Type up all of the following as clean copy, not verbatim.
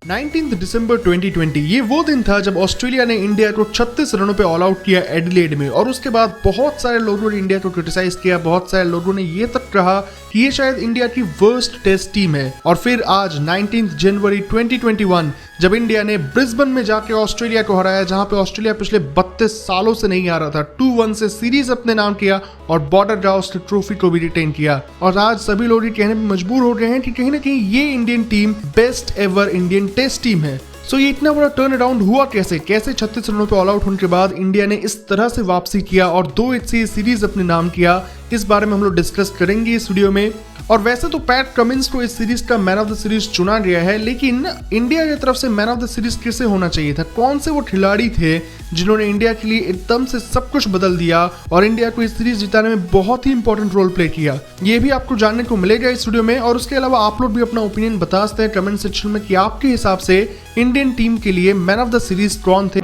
19 दिसंबर 2020 ये वो दिन था जब ऑस्ट्रेलिया ने इंडिया को 36 रनों पे ऑल आउट किया एडिलेड में। और उसके बाद बहुत सारे लोगों ने इंडिया को क्रिटिसाइज किया, बहुत सारे लोगों ने ये तक कहा कि ये शायद इंडिया की वर्स्ट टेस्ट टीम है। और फिर आज 19 जनवरी 2021 जब इंडिया ने ब्रिस्बेन में जाके ऑस्ट्रेलिया को हराया, जहां पे ऑस्ट्रेलिया पिछले 32 सालों से नहीं आ रहा था, 2-1 से सीरीज अपने नाम किया और बॉर्डर गावस्कर ट्रॉफी को भी रिटेन किया। और आज सभी लोग ये कहने पर मजबूर हो गए हैं कि कहीं ना कहीं ये Indian team best ever Indian test team है। सो ये इतना बड़ा टर्न अराउंड हुआ कैसे 36 रनों पे ऑल आउट होने के बाद इंडिया ने इस तरह से वापसी किया और 2-1 से सीरीज अपने नाम किया, इस बारे में हम लोग डिस्कस करेंगे इस वीडियो में। और वैसे तो पैट कमिंस को इस सीरीज का मैन ऑफ द सीरीज चुना गया है, लेकिन इंडिया की तरफ से मैन ऑफ द सीरीज किसे होना चाहिए था? कौन से वो खिलाड़ी थे जिन्होंने इंडिया के लिए एकदम से सब कुछ बदल दिया और इंडिया को इस सीरीज जिताने में बहुत ही इंपॉर्टेंट रोल प्ले किया? ये भी आपको जानने को मिलेगा इस वीडियो में। और उसके अलावा आप लोग भी अपना ओपिनियन बता सकते हैं कमेंट सेक्शन में कि आपके हिसाब से इंडियन टीम के लिए मैन ऑफ द सीरीज कौन थे।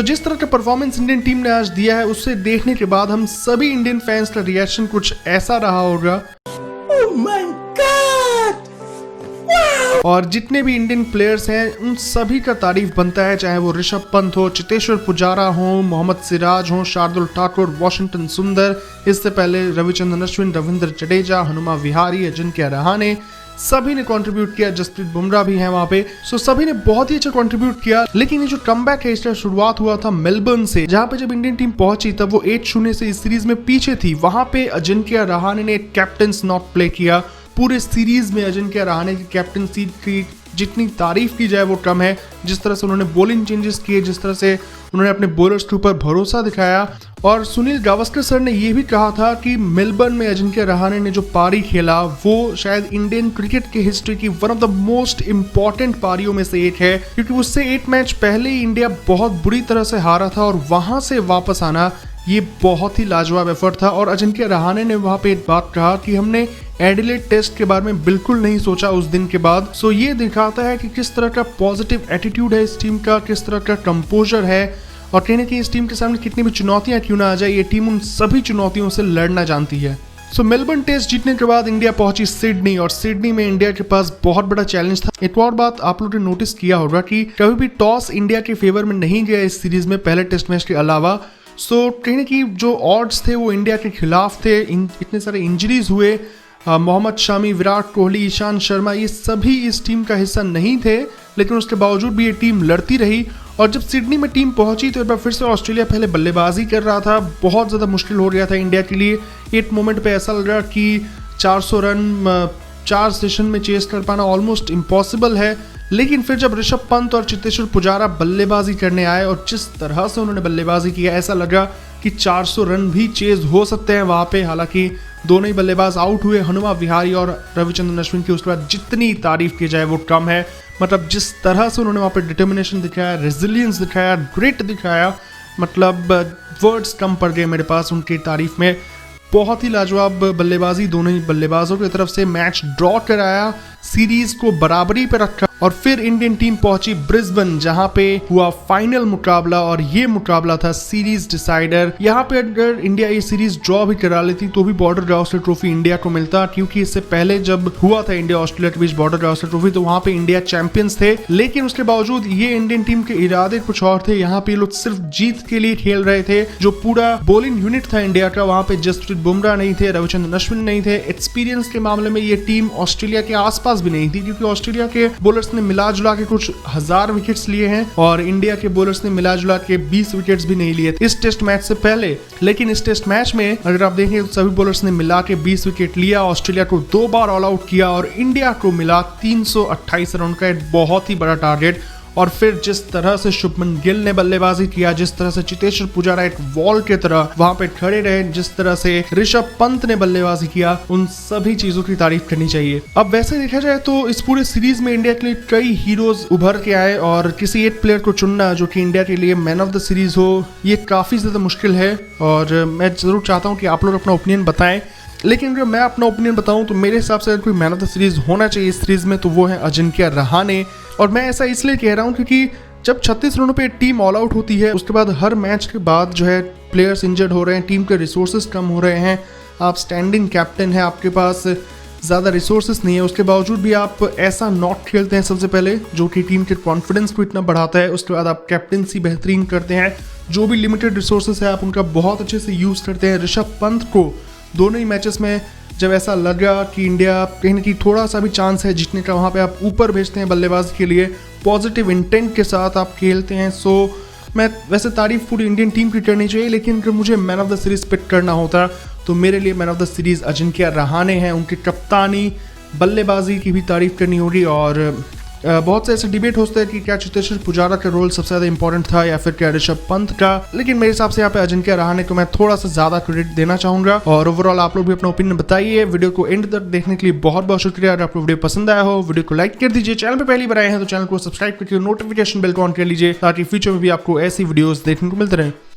जिस तरह का परफॉर्मेंस इंडियन टीम ने आज दिया है, उससे देखने के बाद हम सभी इंडियन फैंस का रिएक्शन कुछ ऐसा रहा होगा। Oh my God! Wow! और जितने भी इंडियन प्लेयर्स हैं उन सभी का तारीफ बनता है, चाहे वो ऋषभ पंत हो, चेतेश्वर पुजारा हो, मोहम्मद सिराज हो, शार्दुल ठाकुर, वॉशिंगटन सुंदर, इससे पहले रविचंद्रन अश्विन, रविंद्र जडेजा, हनुमा विहारी, अजिंक्य रहाणे, सभी ने कंट्रीब्यूट किया। जसप्रीत बुमराह भी है वहां पे। सभी ने बहुत ही अच्छा कंट्रीब्यूट किया। लेकिन ये जो कमबैक है इसका शुरुआत हुआ था मेलबर्न से, जहां पे जब इंडियन टीम पहुंची तब वो 8-0 से इस सीरीज में पीछे थी। वहां पे अजिंक्य रहाणे ने कैप्टन्स नॉट प्ले किया। पूरे सीरीज में अजिंक्य रहाणे की कैप्टनसी की जितनी तारीफ की जाए वो कम है। जिस तरह से उन्होंने बॉलिंग चेंजेस किए, जिस तरह से उन्होंने अपने बॉलर्स के ऊपर भरोसा दिखाया। और सुनील गावस्कर सर ने यह भी कहा था कि मेलबर्न में अजिंक्य रहाणे ने जो पारी खेला वो शायद इंडियन क्रिकेट की हिस्ट्री की one of the most important पारियों में से एक है, क्योंकि उससे 8 मैच पहले ही इंडिया बहुत बुरी तरह से हारा था और वहां से वापस आना ये बहुत ही लाजवाब एफर्ट था। और अजिंक्य रहाणे ने वहां पे एक बात कहा कि हमने एडिलेड टेस्ट के बारे में बिल्कुल नहीं सोचा उस दिन के बाद। ये दिखाता है कि किस तरह का पॉजिटिव एटीट्यूड है इस टीम का, किस तरह का कंपोजर है और कहीं ना कहीं इस टीम के सामने कितनी भी चुनौतियां क्यों ना आ जाए, ये टीम उन सभी चुनौतियों से लड़ना जानती है। मेलबर्न टेस्ट जीतने के बाद इंडिया पहुंची सिडनी और सिडनी में इंडिया के पास बहुत बड़ा चैलेंज था। एक और बात आप लोगों ने नोटिस किया होगा कि कभी भी टॉस इंडिया के फेवर में नहीं गया इस सीरीज में, पहले टेस्ट मैच के अलावा। कहीं ना कहीं जो ऑड्स थे वो इंडिया के खिलाफ थे। इतने सारे इंजरीज हुए, मोहम्मद शामी, विराट कोहली, ईशांत शर्मा, ये सभी इस टीम का हिस्सा नहीं थे, लेकिन उसके बावजूद भी ये टीम लड़ती रही। और जब सिडनी में टीम पहुंची तो एक बार फिर से ऑस्ट्रेलिया पहले बल्लेबाजी कर रहा था, बहुत ज़्यादा मुश्किल हो गया था इंडिया के लिए। एक मोमेंट पे ऐसा लग रहा कि 400 रन 4 सेशन में चेस कर पाना ऑलमोस्ट इम्पॉसिबल है। लेकिन फिर जब ऋषभ पंत और चेतेश्वर पुजारा बल्लेबाजी करने आए और जिस तरह से उन्होंने बल्लेबाजी किया, ऐसा लगा कि 400 रन भी चेज हो सकते हैं वहाँ पे। हालांकि दोनों ही बल्लेबाज आउट हुए, हनुमा विहारी और रविचंद्रन अश्विन की। उसके बाद जितनी तारीफ की जाए वो कम है। मतलब जिस तरह से उन्होंने वहाँ पे डिटर्मिनेशन दिखाया, रेजिलियंस दिखाया, ग्रिट दिखाया, मतलब वर्ड्स कम पड़ गए मेरे पास उनकी तारीफ में। बहुत ही लाजवाब बल्लेबाजी दोनों ही बल्लेबाजों की तरफ से। मैच ड्रॉ कराया, सीरीज को बराबरी पे रखा और फिर इंडियन टीम पहुंची ब्रिस्बेन, जहां पे हुआ फाइनल मुकाबला और ये मुकाबला था सीरीज डिसाइडर। यहाँ पे अगर इंडिया ये सीरीज ड्रॉ भी करा लेती तो भी बॉर्डर गावस्कर ट्रॉफी इंडिया को मिलता, क्योंकि इससे पहले जब हुआ था इंडिया ऑस्ट्रेलिया के बीच बॉर्डर गावस्कर ट्रॉफी तो वहां पे इंडिया चैंपियंस थे। लेकिन उसके बावजूद ये इंडियन टीम के इरादे कुछ और थे। यहाँ पे लोग सिर्फ जीत के लिए खेल रहे थे। जो पूरा बॉलिंग यूनिट था इंडिया का, वहां पे जसप्रीत बुमराह नहीं थे, रविचंद्रन अश्विन नहीं थे। एक्सपीरियंस के मामले में ये टीम ऑस्ट्रेलिया के आसपास भी नहीं थी, क्योंकि ऑस्ट्रेलिया के बॉलर्स ने मिला जुला के कुछ 1000 विकेट्स लिए हैं और इंडिया के बॉलर्स ने मिला जुला के 20 विकेट्स भी नहीं लिए इस टेस्ट मैच से पहले। लेकिन इस टेस्ट मैच में अगर आप देखें तो सभी बॉलर्स ने मिला के 20 विकेट लिया, ऑस्ट्रेलिया को 2 बार ऑल आउट किया और इंडिया को मिला 328 रन का एक बहुत ही बड़ा टारगेट। और फिर जिस तरह से शुभमन गिल ने बल्लेबाजी किया, जिस तरह से चेतेश्वर पुजारा एक वॉल की तरह वहां पे खड़े रहे, जिस तरह से ऋषभ पंत ने बल्लेबाजी किया, उन सभी चीजों की तारीफ करनी चाहिए। अब वैसे देखा जाए तो इस पूरे सीरीज में इंडिया के लिए कई हीरोज उभर के आए और किसी एक प्लेयर को चुनना जो कि इंडिया के लिए मैन ऑफ द सीरीज हो, ये काफी ज्यादा मुश्किल है। और मैं जरूर चाहता हूँ कि आप लोग अपना ओपिनियन बताएं। लेकिन अगर मैं अपना ओपिनियन बताऊं तो मेरे हिसाब से अगर कोई मैन ऑफ द सीरीज होना चाहिए इस सीरीज में तो वो है अजिंक्य रहाणे। और मैं ऐसा इसलिए कह रहा हूं क्योंकि जब 36 रनों पे टीम ऑल आउट होती है, उसके बाद हर मैच के बाद जो है प्लेयर्स इंजर्ड हो रहे हैं, टीम के रिसोर्सेज कम हो रहे हैं, आप स्टैंडिंग कैप्टन है, आपके पास ज़्यादा रिसोर्सेस नहीं है, उसके बावजूद भी आप ऐसा नॉक खेलते हैं सबसे पहले, जो कि टीम के कॉन्फिडेंस को इतना बढ़ाता है। उसके बाद आप कैप्टेंसी बेहतरीन करते हैं, जो भी लिमिटेड रिसोर्सेस है आप उनका बहुत अच्छे से यूज़ करते हैं। ऋषभ पंत को दोनों ही मैचेस में जब ऐसा लगा कि इंडिया कहीं ना कहीं थोड़ा सा भी चांस है जीतने का, वहाँ पे आप ऊपर भेजते हैं बल्लेबाजी के लिए, पॉजिटिव इंटेंट के साथ आप खेलते हैं। सो मैं वैसे तारीफ पूरी इंडियन टीम की करनी चाहिए, लेकिन अगर मुझे man of the series pick करना होता तो मेरे लिए man of the series Ajinkya Rahane हैं। उनकी कप्तानी, बल्लेबाजी की भी तारीफ करनी होगी। और बहुत से ऐसे डिबेट होते हैं कि क्या चेतेश्वर पुजारा का रोल सबसे ज़्यादा इंपॉर्टेंट था या फिर क्या ऋषभ पंत का, लेकिन मेरे हिसाब से यहाँ पे अजिंक्य रहाणे को मैं थोड़ा सा ज़्यादा क्रेडिट देना चाहूँगा। और ओवरऑल आप लोग भी अपना ओपिनियन बताइए। वीडियो को एंड तक देखने के लिए बहुत बहुत शुक्रिया। अगर आपको वीडियो पसंद आया हो, वीडियो को लाइक कर दीजिए। चैनल पर पहली बार आए हैं तो चैनल को सब्सक्राइब करके नोटिफिकेशन बेल को ऑन कर लीजिए, ताकि फ्यूचर में भी आपको ऐसी वीडियोज़ देखने को मिलते रहे।